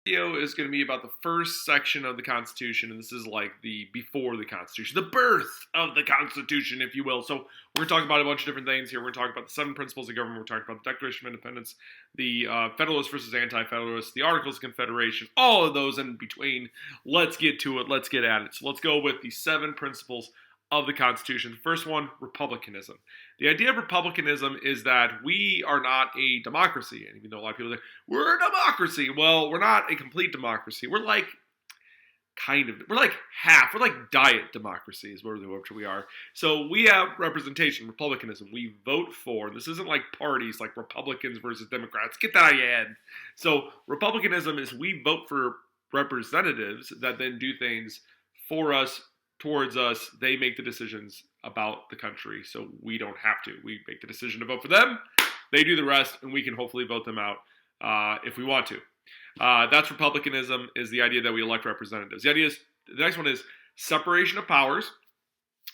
Video is going to be about the first section of the Constitution, and this is like the before the Constitution, the birth of the Constitution, if you will. So we're going to talk about a bunch of different things here. We're going to talk about the 7 principles of government. We're talking about the Declaration of Independence, the Federalists versus Anti-Federalists, the Articles of Confederation, all of those in between. Let's get to it. Let's get at it. So let's go with the 7 principles of the Constitution. The first one, republicanism. The idea of republicanism is that we are not a democracy. And even though a lot of people say, we're a democracy. Well, we're not a complete democracy. We're like we're like half. We're like diet democracy is what we are. So we have representation, republicanism. We vote for, this isn't like parties like Republicans versus Democrats. Get that out of your head. So republicanism is we vote for representatives that then do things for us, towards us. They make the decisions about the country, so we don't have to. We make the decision to vote for them. They do the rest, and we can hopefully vote them out if we want to. That's republicanism, is the idea that we elect representatives. The next one is separation of powers.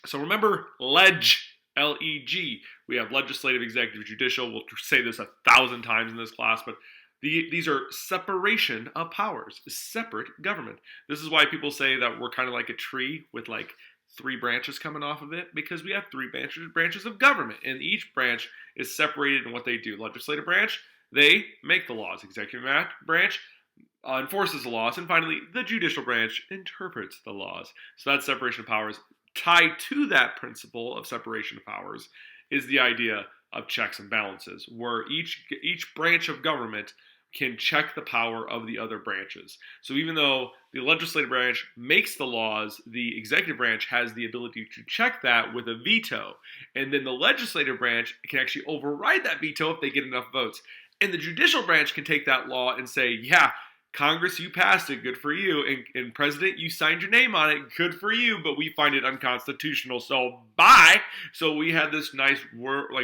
So remember L-E-G. We have legislative, executive, judicial. We'll say this 1,000 times in this class, but these are separation of powers, separate government. This is why people say that we're kind of like a tree with like 3 branches coming off of it, because we have 3 branches of government, and each branch is separated in what they do. Legislative branch, they make the laws. Executive branch enforces the laws. And finally, the judicial branch interprets the laws. So that's separation of powers. Tied to that principle of separation of powers is the idea of checks and balances, where each branch of government can check the power of the other branches. So even though the legislative branch makes the laws, the executive branch has the ability to check that with a veto. And then the legislative branch can actually override that veto if they get enough votes. And the judicial branch can take that law and say, yeah, Congress, you passed it, good for you. And President, you signed your name on it, good for you, but we find it unconstitutional, so bye. So we had this nice,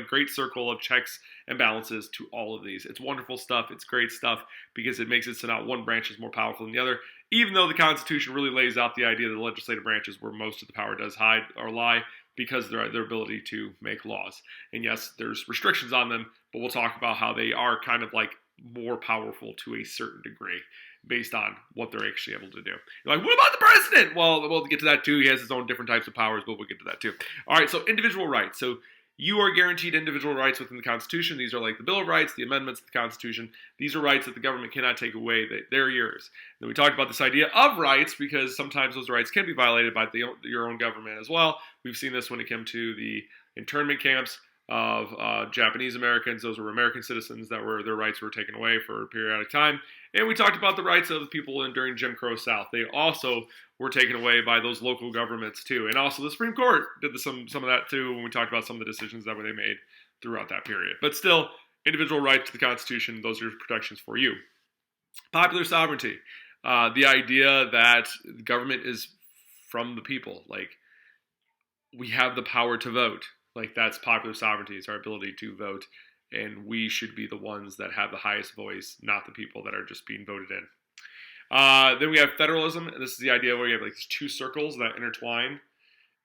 great circle of checks and balances to all of these. It's wonderful stuff. It's great stuff because it makes it so not one branch is more powerful than the other, even though the Constitution really lays out the idea that the legislative branch is where most of the power does hide or lie, because their ability to make laws. And yes, there's restrictions on them, but we'll talk about how they are kind of like more powerful to a certain degree based on what they're actually able to do. You're like, what about the president? Well, we'll get to that too. He has his own different types of powers, but we'll get to that too. All right, so individual rights. So you are guaranteed individual rights within the Constitution. These are like the Bill of Rights, the amendments to the Constitution. These are rights that the government cannot take away. They're yours. Then we talked about this idea of rights, because sometimes those rights can be violated by your own government as well. We've seen this when it came to the internment camps of Japanese Americans. Those were American citizens that their rights were taken away for a periodic time. And we talked about the rights of the people during Jim Crow South. They also were taken away by those local governments too. And also the Supreme Court did some of that too when we talked about some of the decisions that they made throughout that period. But still, individual right to the Constitution, those are protections for you. Popular sovereignty. The idea that government is from the people. Like, we have the power to vote. Like, that's popular sovereignty. It's our ability to vote, and we should be the ones that have the highest voice, not the people that are just being voted in. Then we have federalism, and this is the idea where you have like these 2 circles that intertwine,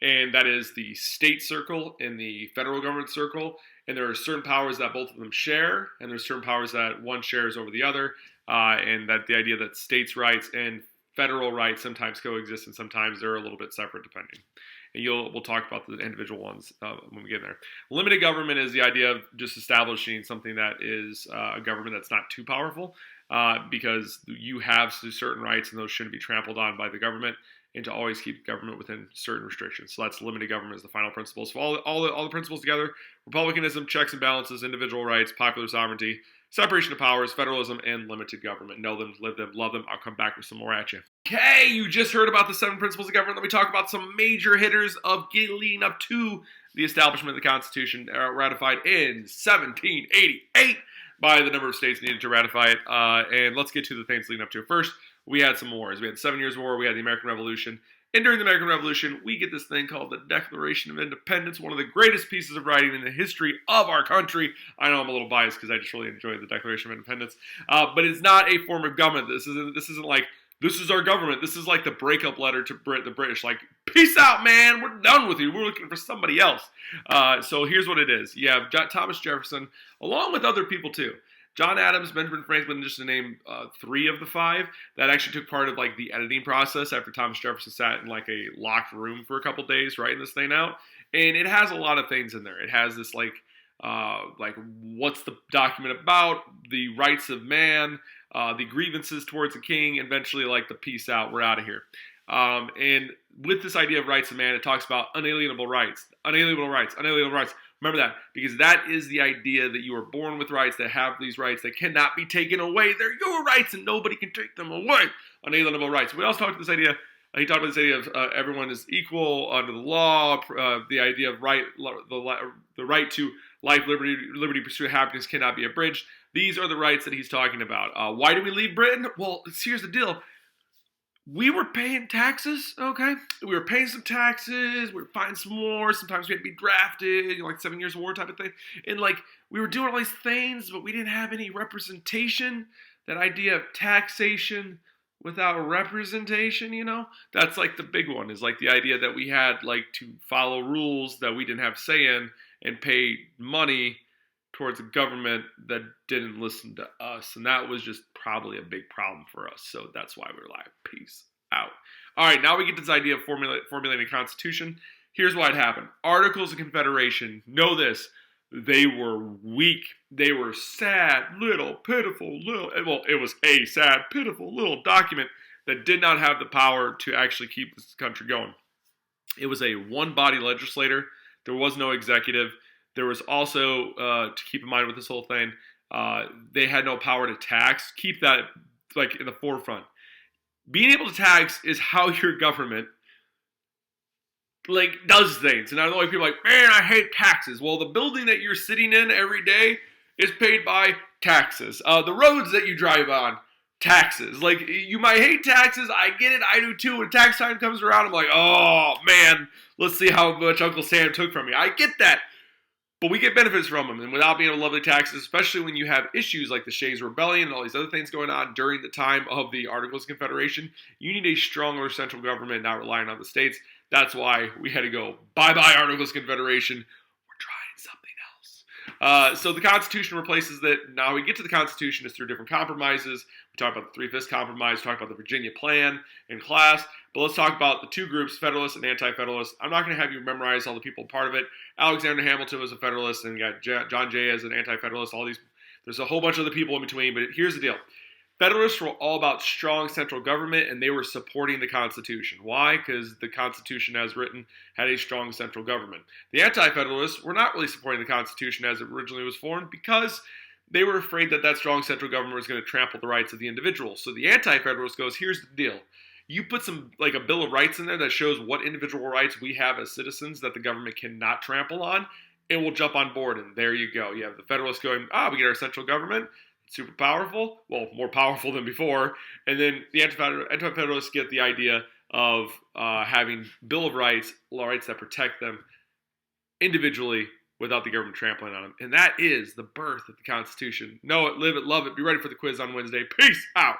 and that is the state circle and the federal government circle. And there are certain powers that both of them share, and there's certain powers that one shares over the other, and that the idea that states' rights and federal rights sometimes coexist, and sometimes they're a little bit separate depending. And we'll talk about the individual ones when we get there. Limited government is the idea of just establishing something that is a government that's not too powerful, because you have certain rights and those shouldn't be trampled on by the government, and to always keep government within certain restrictions. So that's limited government is the final principle. So all the principles together: republicanism, checks and balances, individual rights, popular sovereignty, separation of powers, federalism, and limited government. Know them, live them, love them. I'll come back with some more at you. Okay, you just heard about the 7 principles of government. Let me talk about some major hitters of leading up to the establishment of the Constitution, ratified in 1788 by the number of states needed to ratify it. And let's get to the things leading up to it. First, we had some wars. We had the 7 Years' War. We had the American Revolution. And during the American Revolution, we get this thing called the Declaration of Independence, one of the greatest pieces of writing in the history of our country. I know I'm a little biased because I just really enjoy the Declaration of Independence. But it's not a form of government. This isn't like, this is our government. This is like the breakup letter to the British. Like, peace out, man. We're done with you. We're looking for somebody else. So here's what it is. You have Thomas Jefferson, along with other people too. John Adams, Benjamin Franklin, just to name 3 of the 5 that actually took part of like the editing process after Thomas Jefferson sat in like a locked room for a couple days writing this thing out. And it has a lot of things in there. It has this like what's the document about, the rights of man, the grievances towards the king, and eventually like the peace out, we're out of here. And with this idea of rights of man, it talks about unalienable rights, unalienable rights, unalienable rights. Remember that, because that is the idea that you are born with rights, that have these rights that cannot be taken away. They're your rights and nobody can take them away. Unalienable rights. We also talked about this idea, he talked about this idea of everyone is equal under the law, the idea of the right to life, liberty, pursuit, happiness cannot be abridged. These are the rights that he's talking about. Why did we leave Britain? Well, here's the deal. We were paying taxes, okay? We were paying some taxes. We were paying some more. Sometimes we had to be drafted, like 7 years of war type of thing. And like we were doing all these things, but we didn't have any representation. That idea of taxation without representation, that's like the big one, is like the idea that we had like to follow rules that we didn't have say in and pay money towards a government that didn't listen to us. And that was just probably a big problem for us. So that's why we're like, peace out. All right, now we get to this idea of formulating a constitution. Here's why it happened. Articles of Confederation, know this, they were weak. They were sad, little, pitiful, well, it was a sad, pitiful little document that did not have the power to actually keep this country going. It was a one-body legislator. There was no executive. There was also, to keep in mind with this whole thing, they had no power to tax. Keep that like in the forefront. Being able to tax is how your government like does things. And I know people are like, man, I hate taxes. Well, the building that you're sitting in every day is paid by taxes. The roads that you drive on, taxes. Like, you might hate taxes. I get it. I do too. When tax time comes around, I'm like, oh man, let's see how much Uncle Sam took from me. I get that. But we get benefits from them, and without being able to levy taxes, especially when you have issues like the Shays Rebellion and all these other things going on during the time of the Articles of Confederation, you need a stronger central government not relying on the states. That's why we had to go, bye-bye Articles of Confederation. We're trying something else. So the Constitution replaces that. Now we get to the Constitution is through different compromises. We talk about the Three-Fifths Compromise, we talk about the Virginia Plan in class. But let's talk about the two groups, Federalists and Anti-Federalists. I'm not going to have you memorize all the people part of it. Alexander Hamilton was a Federalist, and you got John Jay as an Anti-Federalist. All these, there's a whole bunch of other people in between, but here's the deal. Federalists were all about strong central government, and they were supporting the Constitution. Why? Because the Constitution, as written, had a strong central government. The Anti-Federalists were not really supporting the Constitution as it originally was formed because they were afraid that that strong central government was going to trample the rights of the individual. So the Anti-Federalist goes, here's the deal. You put some, like a Bill of Rights in there that shows what individual rights we have as citizens that the government cannot trample on, and we'll jump on board, and there you go. You have the Federalists going, we get our central government, super powerful, well, more powerful than before, and then the Anti-Federalists get the idea of having Bill of Rights, rights that protect them individually without the government trampling on them, and that is the birth of the Constitution. Know it, live it, love it. Be ready for the quiz on Wednesday. Peace out.